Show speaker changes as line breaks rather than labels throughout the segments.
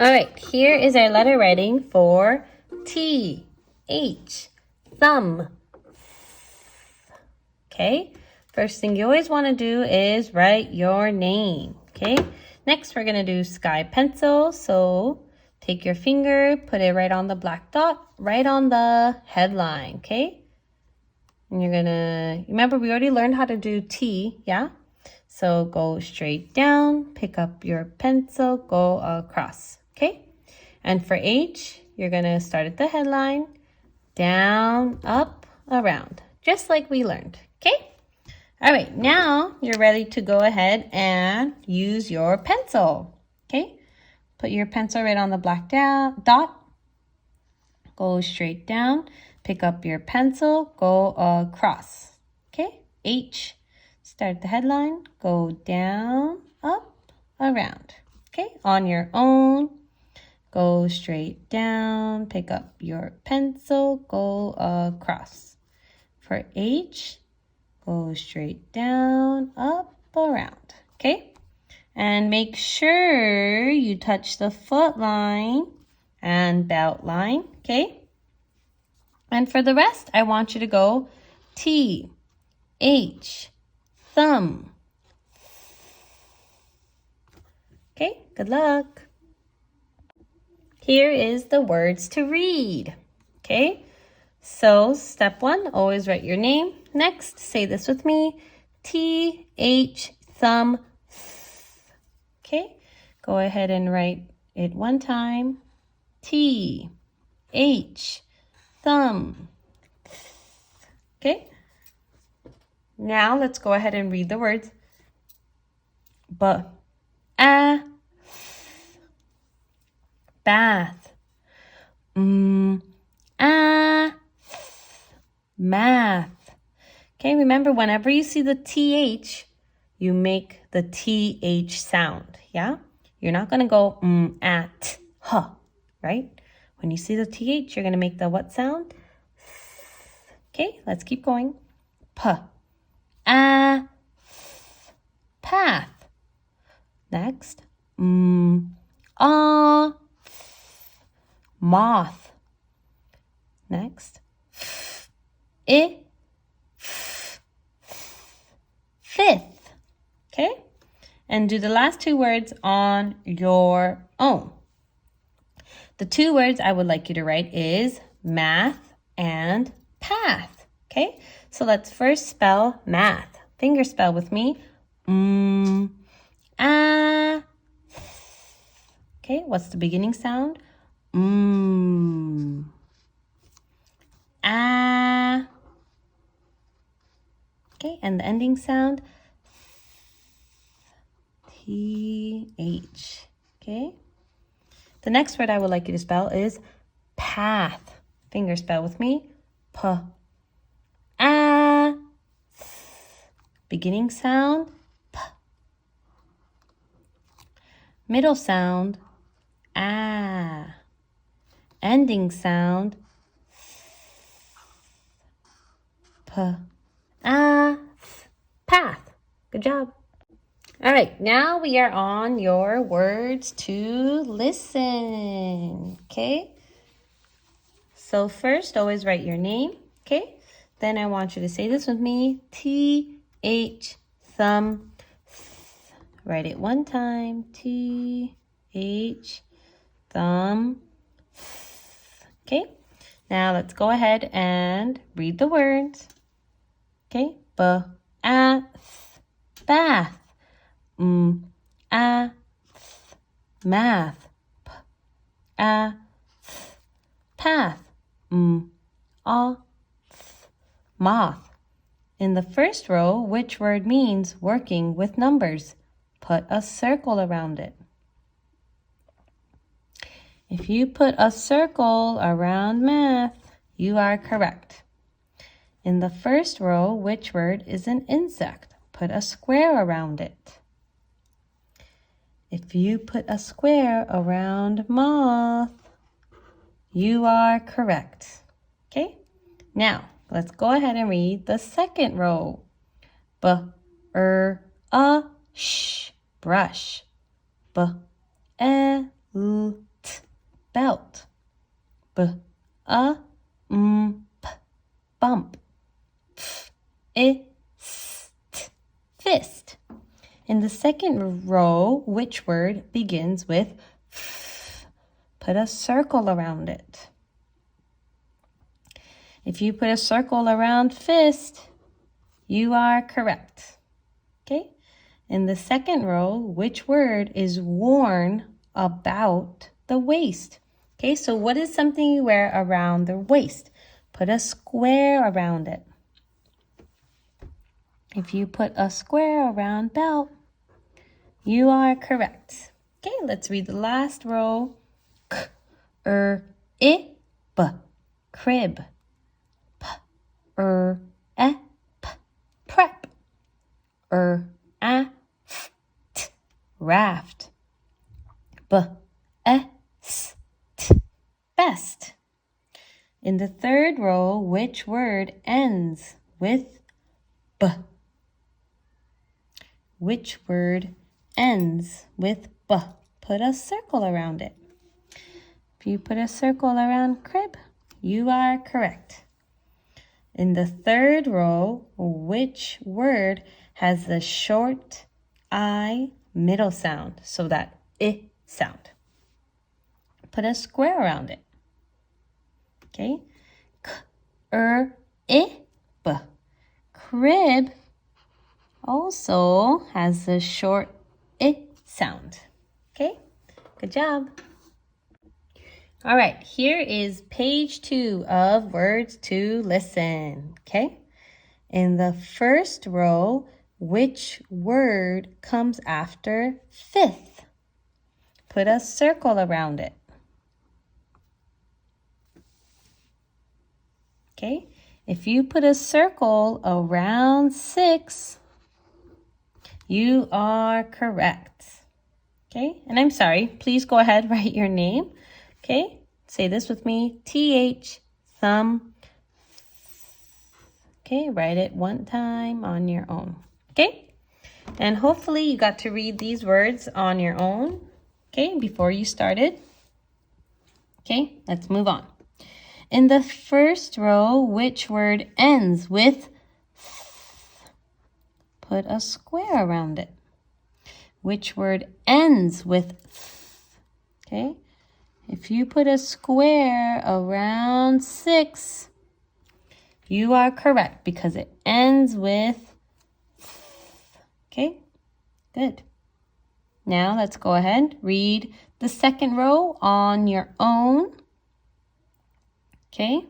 All right, here is our letter writing for T, H, thumb. Okay, first thing you always want to do is write your name. Okay, next we're going to do sky pencil. So take your finger, put it right on the black dot, right on the headline. Okay, and you're going to, remember we already learned how to do T, yeah? So go straight down, pick up your pencil, go across. Okay, and for H, you're going to start at the headline, down, up, around, just like we learned. Okay? All right, now you're ready to go ahead and use your pencil. Okay? Put your pencil right on the black dot. Go straight down. Pick up your pencil. Go across. Okay? H. Start the headline. Go down, up, around. Okay? On your own. Go straight down. Pick up your pencil. Go across. For H, go straight down, up, around, okay? And make sure you touch the foot line and belt line, okay? And for the rest, I want you to go T, H, thumb. Okay, good luck. Here is the words to read, okay? So step 1, always write your name. Next, say this with me, T, H, thumb, okay? Go ahead and write it one time. T, H, thumb, okay? Now let's go ahead and read the words. Bath, math. Okay, remember whenever you see the TH, you make the TH sound, yeah? You're not going to go at, huh, right? When you see the TH, you're going to make the what sound? Okay, let's keep going. Path. Next, moth. Next, fifth. Okay? And do the last 2 words on your own. The 2 words I would like you to write is math and path. Okay? So let's first spell math. Finger spell with me. Okay, what's the beginning sound? Okay, and the ending sound? TH. Okay? The next word I would like you to spell is path. Finger spell with me. Beginning sound, P. Middle sound, ah. Ending sound, P. Path. Good job. All right, now we are on your words to listen, okay? So first, always write your name, okay? Then I want you to say this with me, T-H, thumb, write it one time, T-H, thumb, okay? Now let's go ahead and read the words, okay? Bath, math, path, moth. In the first row, which word means working with numbers? Put a circle around it. If you put a circle around math, you are correct. In the first row, which word is an insect? Put a square around it. If you put a square around moth, you are correct. Okay? Now, let's go ahead and read the second row. Brush. belt. B-a-m-p, bump. F-I-S-T, fist. In the second row, which word begins with f? Put a circle around it. If you put a circle around fist, you are correct. Okay? In the second row, which word is worn about the waist? Okay, so what is something you wear around the waist? Put a square around it. If you put a square around belt, you are correct. Okay, let's read the last row. K-R-I-B, crib. P-R-E-P, prep. R-A-F-T, raft. B-E-S-T, best. In the third row, which word ends with B? Which word ends with B? Put a circle around it. If you put a circle around crib, you are correct. In the third row, which word has the short I middle sound, so that I sound? Put a square around it. Okay? K-R-I-B. Crib also has the short I sound. Okay? Good job. All right, here is page 2 of words to listen. Okay? In the first row, which word comes after fifth? Put a circle around it. Okay? If you put a circle around 6, you are correct. Okay? And I'm sorry, please go ahead, write your name. Okay? Say this with me. T-H, thumb. Okay, write it one time on your own. Okay? And hopefully you got to read these words on your own. Okay, before you started. Okay, let's move on. In the first row, which word ends with th? Put a square around it. Which word ends with th? Okay, if you put a square around 6, you are correct because it ends with th. Okay, good. Now let's go ahead, read the second row on your own. Okay.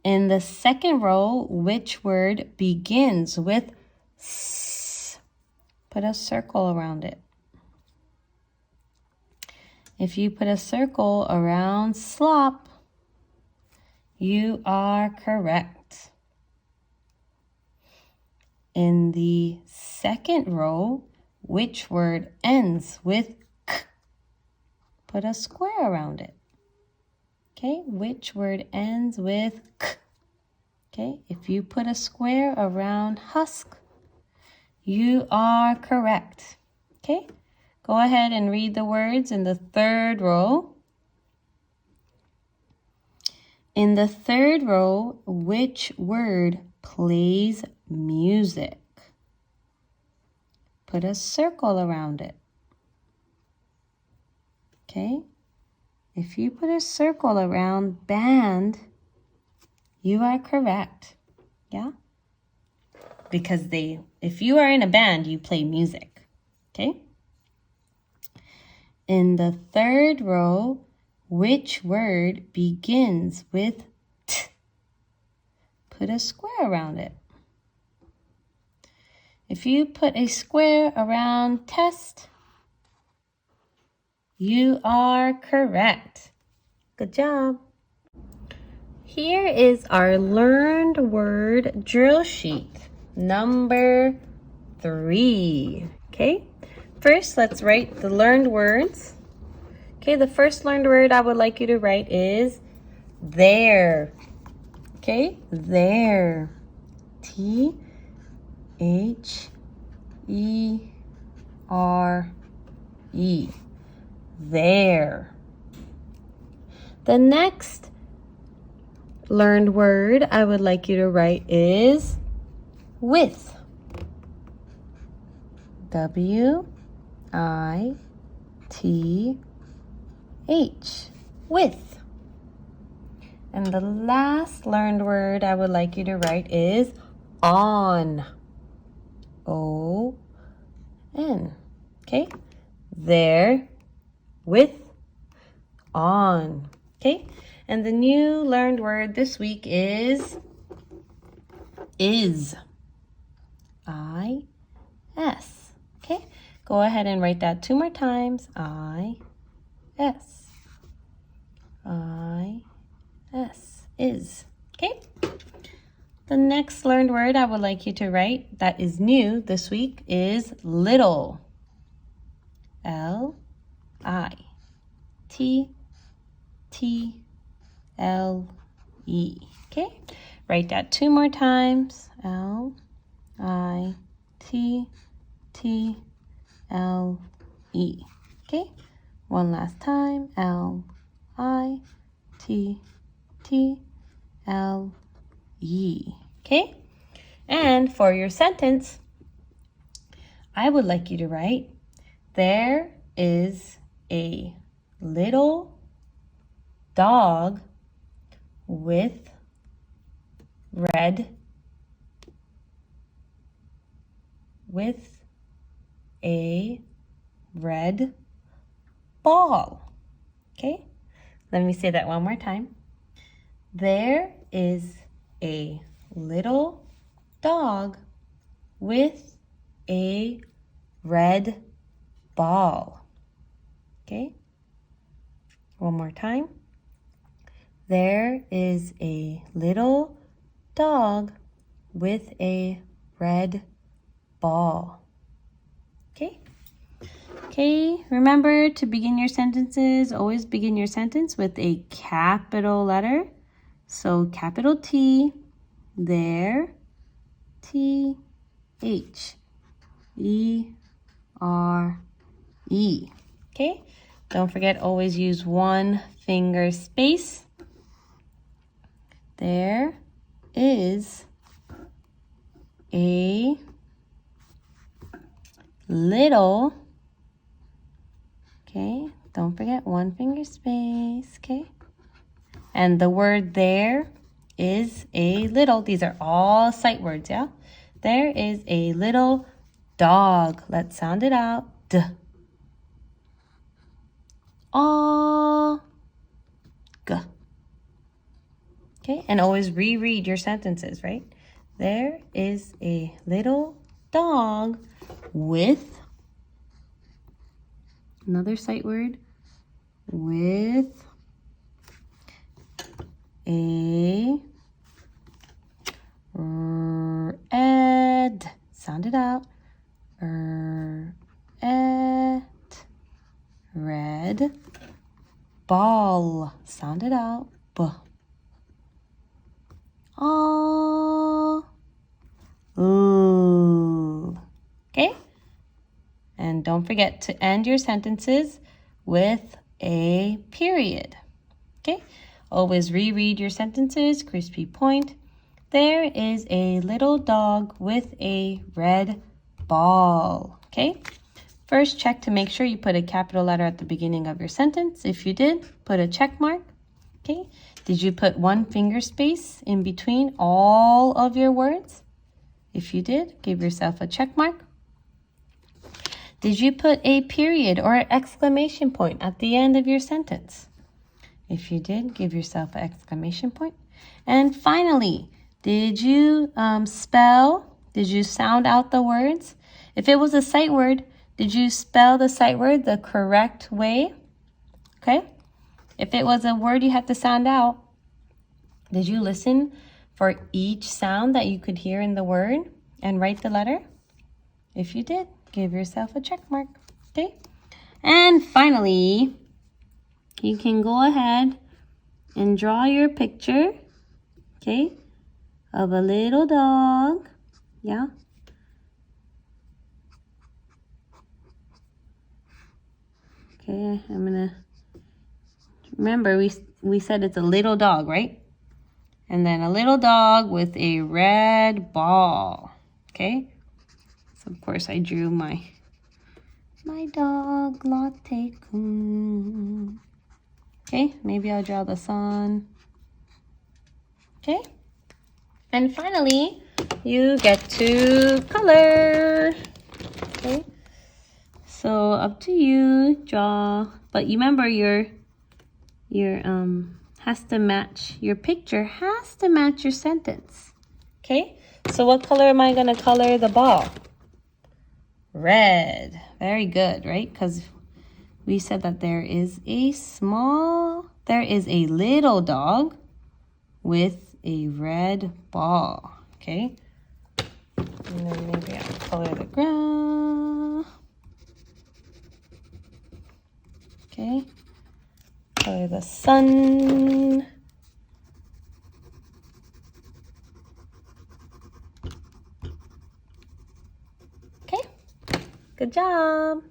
In the second row, which word begins with s? Put a circle around it. If you put a circle around slop, you are correct. In the second row, which word ends with k? Put a square around it. Okay, which word ends with k? Okay, if you put a square around husk, you are correct. Okay, go ahead and read the words in the third row. In the third row, which word plays music? Put a circle around it. Okay, if you put a circle around band, you are correct. Yeah? Because if you are in a band, you play music. Okay? In the third row, which word begins with t? Put a square around it. If you put a square around test, you are correct. Good job. Here is our learned word drill sheet, number 3. Okay, first let's write the learned words. Okay, the first learned word I would like you to write is there. Okay, there. T-H-E-R-E. There. The next learned word I would like you to write is with. W-I-T-H. With. And the last learned word I would like you to write is on. O-N. Okay? There, with, on. Okay? And the new learned word this week is I-S. Okay? Go ahead and write that 2 more times. I-S. I-S. Is. Okay? The next learned word I would like you to write that is new this week is little. L-I-T-T-L-E. Okay? Write that 2 more times. L-I-T-T-L-E. Okay? One last time. L-I-T-T-L-E. Okay? And for your sentence, I would like you to write, there is a little dog with a red ball. Okay? Let me say that one more time. There is a little dog with a red ball. Okay? One more time. There is a little dog with a red ball. Okay? Okay, remember to begin your sentences, always begin your sentence with a capital letter. So capital T, there, T-H, E-R-E. Okay? Don't forget, always use 1 finger space. There is a little, okay, don't forget 1 finger space, okay? And the word there is a little. These are all sight words, yeah? There is a little dog. Let's sound it out. D. G. Okay, and always reread your sentences, right? There is a little dog with, another sight word, with a red, sound it out, red ball, sound it out, b. Ooh. Okay? And don't forget to end your sentences with a period. Okay? Always reread your sentences. Crispy point. There is a little dog with a red ball. Okay? First, check to make sure you put a capital letter at the beginning of your sentence. If you did, put a check mark. Okay? Did you put 1 finger space in between all of your words? If you did, give yourself a check mark. Did you put a period or an exclamation point at the end of your sentence? If you did, give yourself an exclamation point. And finally, did you did you sound out the words? If it was a sight word, did you spell the sight word the correct way? Okay? If it was a word you had to sound out, did you listen for each sound that you could hear in the word and write the letter? If you did, give yourself a check mark. Okay? And finally, you can go ahead and draw your picture, okay, of a little dog. Yeah? Okay, I'm gonna remember we said it's a little dog, right? And then a little dog with a red ball. Okay? So of course I drew my dog, Latte-kun. Okay, maybe I'll draw the sun. Okay? And finally, you get to color. Okay? So up to you, draw. But remember your has to match, your picture has to match your sentence. Okay? So what color am I gonna color the ball? Red. Very good, right? Because we said that there is a little dog with a red ball. Okay? And then maybe I'll color the ground. Okay? Color the sun. Okay? Good job.